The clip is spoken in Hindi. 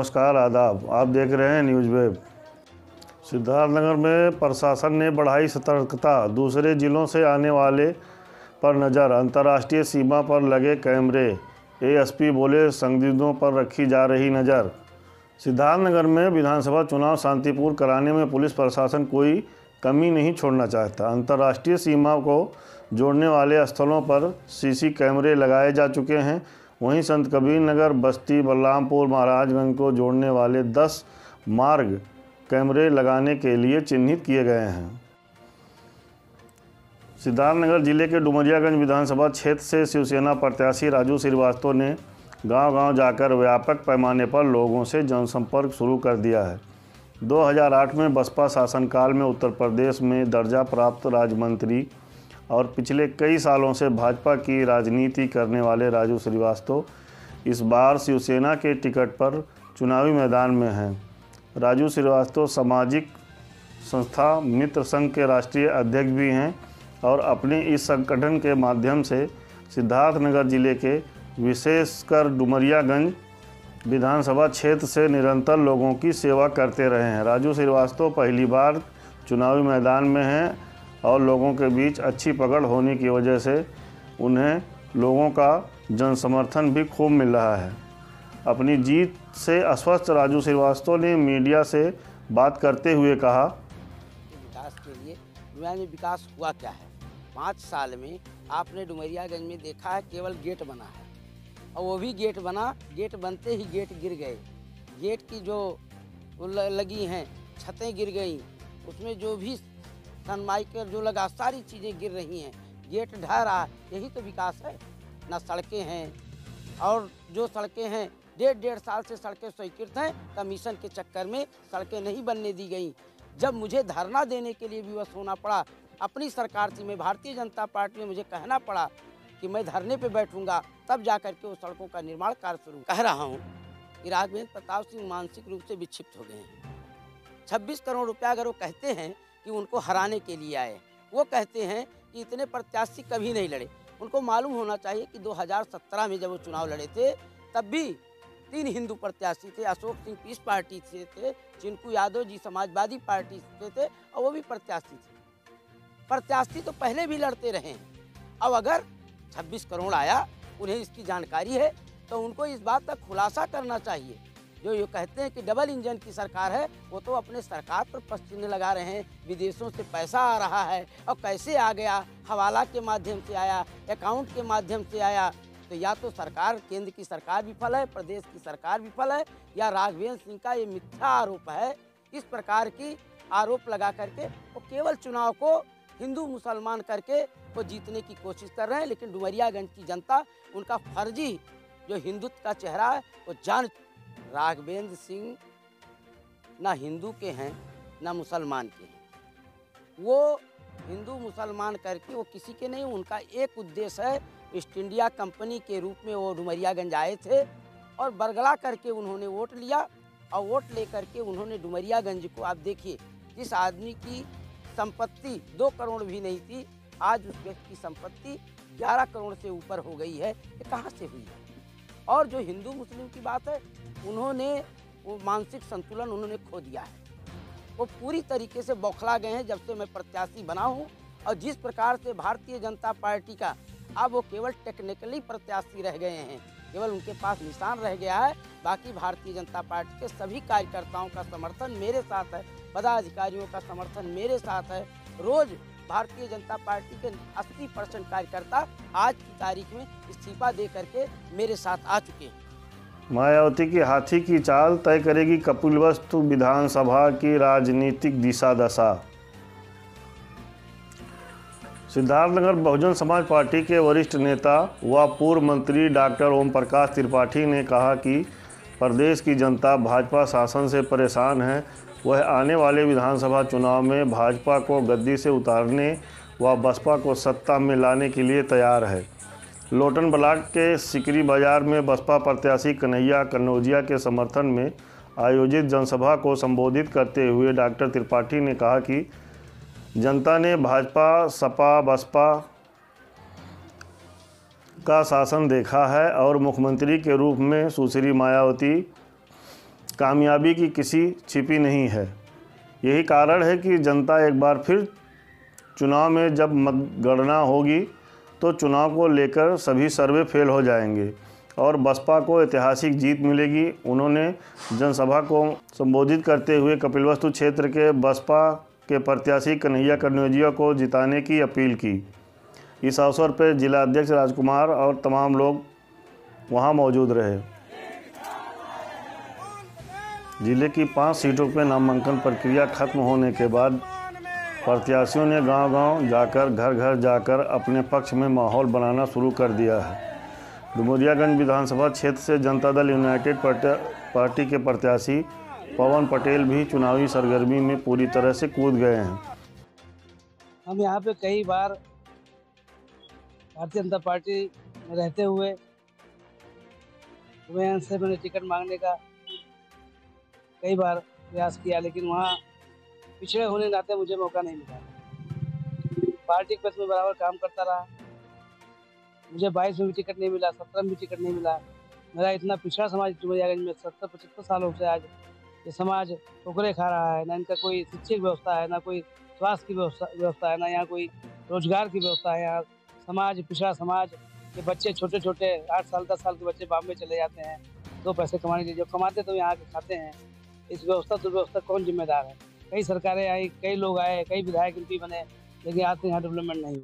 नमस्कार, आदाब। आप देख रहे हैं न्यूज़ वेब। सिद्धार्थनगर में प्रशासन ने बढ़ाई सतर्कता, दूसरे जिलों से आने वाले पर नज़र, अंतर्राष्ट्रीय सीमा पर लगे कैमरे। एएसपी बोले, संदिग्धों पर रखी जा रही नज़र। सिद्धार्थनगर में विधानसभा चुनाव शांतिपूर्ण कराने में पुलिस प्रशासन कोई कमी नहीं छोड़ना चाहता। अंतर्राष्ट्रीय सीमा को जोड़ने वाले स्थलों पर सीसी कैमरे लगाए जा चुके हैं। वहीं संत कबीर नगर, बस्ती, बलरामपुर, महाराजगंज को जोड़ने वाले 10 मार्ग कैमरे लगाने के लिए चिन्हित किए गए हैं। सिद्धार्थनगर जिले के डुमरियागंज विधानसभा क्षेत्र से शिवसेना प्रत्याशी राजू श्रीवास्तव ने गांव-गांव जाकर व्यापक पैमाने पर लोगों से जनसंपर्क शुरू कर दिया है। 2008 में बसपा शासनकाल में उत्तर प्रदेश में दर्जा प्राप्त राज्य मंत्री और पिछले कई सालों से भाजपा की राजनीति करने वाले राजू श्रीवास्तव इस बार शिवसेना के टिकट पर चुनावी मैदान में हैं। राजू श्रीवास्तव सामाजिक संस्था मित्र संघ के राष्ट्रीय अध्यक्ष भी हैं और अपने इस संगठन के माध्यम से सिद्धार्थनगर जिले के विशेषकर डुमरियागंज विधानसभा क्षेत्र से निरंतर लोगों की सेवा करते रहे हैं। राजू श्रीवास्तव पहली बार चुनावी मैदान में हैं और लोगों के बीच अच्छी पकड़ होने की वजह से उन्हें लोगों का जनसमर्थन भी खूब मिल रहा है। अपनी जीत से आश्वस्त राजू श्रीवास्तव ने मीडिया से बात करते हुए कहा, विकास के लिए डुमरिया में विकास हुआ क्या है? 5 साल में आपने डुमरियागंज में देखा है केवल गेट बना है, और वो भी गेट बना, गेट बनते ही गेट गिर गए। गेट की जो लगी हैं छतें गिर गई, उसमें जो भी सनमाइकर जो लगा सारी चीज़ें गिर रही हैं, गेट ढह रहा है। यही तो विकास है ना। सड़कें हैं, और जो सड़कें हैं 1.5 साल से सड़कें स्वीकृत हैं, कमीशन के चक्कर में सड़कें नहीं बनने दी गई। जब मुझे धरना देने के लिए विवश होना पड़ा, अपनी सरकार थी, मैं भारतीय जनता पार्टी में, मुझे कहना पड़ा कि मैं धरने पे बैठूंगा, तब जा कर के वो सड़कों का निर्माण कार्य शुरू। कह रहा हूँ कि राघवेंद्र प्रताप सिंह मानसिक रूप से विक्षिप्त हो गए हैं। 26 करोड़ रुपया अगर वो कहते हैं कि उनको हराने के लिए आए, वो कहते हैं कि इतने प्रत्याशी कभी नहीं लड़े। उनको मालूम होना चाहिए कि 2017 में जब वो चुनाव लड़े थे, तब भी 3 हिंदू प्रत्याशी थे। अशोक सिंह पीस पार्टी से थे, चिंकू यादव जी समाजवादी पार्टी से थे, और वो भी प्रत्याशी थे। प्रत्याशी तो पहले भी लड़ते रहे हैं। अब अगर 26 करोड़ आया, उन्हें इसकी जानकारी है, तो उनको इस बात का खुलासा करना चाहिए। जो ये कहते हैं कि डबल इंजन की सरकार है, वो तो अपने सरकार पर प्रश्न लगा रहे हैं। विदेशों से पैसा आ रहा है, और कैसे आ गया? हवाला के माध्यम से आया, अकाउंट के माध्यम से आया। तो या तो सरकार, केंद्र की सरकार विफल है, प्रदेश की सरकार विफल है, या राघवेंद्र सिंह का ये मिथ्या आरोप है। इस प्रकार की आरोप लगा करके वो केवल चुनाव को हिंदू मुसलमान करके वो जीतने की कोशिश कर रहे हैं। लेकिन डुमरियागंज की जनता उनका फर्जी जो हिंदुत्व का चेहरा है वो जान। राघवेंद्र सिंह ना हिंदू के हैं ना मुसलमान के हैं। वो हिंदू मुसलमान करके वो किसी के नहीं। उनका एक उद्देश्य है, ईस्ट इंडिया कंपनी के रूप में वो डुमरियागंज आए थे और बरगला करके उन्होंने वोट लिया, और वोट ले करके उन्होंने डुमरियागंज को, आप देखिए, जिस आदमी की संपत्ति 2 करोड़ भी नहीं थी, आज उस व्यक्ति की संपत्ति 11 करोड़ से ऊपर हो गई है। ये कहाँ से हुई है? और जो हिंदू मुस्लिम की बात है, उन्होंने वो मानसिक संतुलन उन्होंने खो दिया है। वो पूरी तरीके से बौखला गए हैं जब से मैं प्रत्याशी बना हूँ। और जिस प्रकार से भारतीय जनता पार्टी का अब वो केवल टेक्निकली प्रत्याशी रह गए हैं, केवल उनके पास निशान रह गया है। बाकी भारतीय जनता पार्टी के सभी कार्यकर्ताओं का समर्थन मेरे साथ है, पदाधिकारियों का समर्थन मेरे साथ है। रोज़ भारतीय जनता पार्टी के 80% कार्यकर्ता आज की तारीख में इस्तीफा दे करके मेरे साथ आ चुके हैं। मायावती की हाथी की चाल तय करेगी कपिलवस्तु विधानसभा की राजनीतिक दिशा दशा। सिद्धार्थनगर बहुजन समाज पार्टी के वरिष्ठ नेता व पूर्व मंत्री डॉक्टर ओम प्रकाश त्रिपाठी ने कहा कि प्रदेश की जनता भाजपा शासन से परेशान है। वह आने वाले विधानसभा चुनाव में भाजपा को गद्दी से उतारने व बसपा को सत्ता में लाने के लिए तैयार है। लोटन ब्लॉक के सिकरी बाजार में बसपा प्रत्याशी कन्हैया कन्नौजिया के समर्थन में आयोजित जनसभा को संबोधित करते हुए डॉक्टर त्रिपाठी ने कहा कि जनता ने भाजपा, सपा, बसपा का शासन देखा है और मुख्यमंत्री के रूप में सुश्री मायावती कामयाबी की किसी छिपी नहीं है। यही कारण है कि जनता एक बार फिर चुनाव में जब मतगणना होगी तो चुनाव को लेकर सभी सर्वे फेल हो जाएंगे और बसपा को ऐतिहासिक जीत मिलेगी। उन्होंने जनसभा को संबोधित करते हुए कपिलवस्तु क्षेत्र के बसपा के प्रत्याशी कन्हैया कन्नौजिया को जिताने की अपील की। इस अवसर पर जिला अध्यक्ष राजकुमार और तमाम लोग वहां मौजूद रहे। जिले की 5 सीटों पर नामांकन प्रक्रिया खत्म होने के बाद प्रत्याशियों ने गांव-गांव जाकर, घर-घर जाकर अपने पक्ष में माहौल बनाना शुरू कर दिया है। डुमरियागंज विधानसभा क्षेत्र से जनता दल यूनाइटेड पार्टी के प्रत्याशी पवन पटेल भी चुनावी सरगर्मी में पूरी तरह से कूद गए हैं। हम यहाँ पे कई बार भारतीय जनता पार्टी में रहते हुए से मैंने टिकट मांगने का कई बार प्रयास किया, लेकिन वहाँ पिछड़े होने के नाते मुझे मौका नहीं मिला। पार्टी के पक्ष में बराबर काम करता रहा। मुझे 22 में भी टिकट नहीं मिला, 17 में भी टिकट नहीं मिला। मेरा इतना पिछड़ा समाज डुमरियागंज में 70-75 सालों से आज ये समाज ठोकरे खा रहा है। ना इनका कोई शिक्षा व्यवस्था है, ना कोई स्वास्थ्य की व्यवस्था है, ना यहाँ कोई रोजगार की व्यवस्था है। यहाँ समाज पिछड़ा समाज के बच्चे छोटे 8 साल 10 साल के बच्चे बॉम्बे चले जाते हैं 2 पैसे कमाने के लिए। जो कमाते तो यहाँ आके खाते हैं। इस व्यवस्था दुर्व्यवस्था कौन जिम्मेदार है? कई सरकारें आई, कई लोग आए, कई विधायक एमपी बने, लेकिन आज तक यहाँ डेवलपमेंट नहीं हुआ।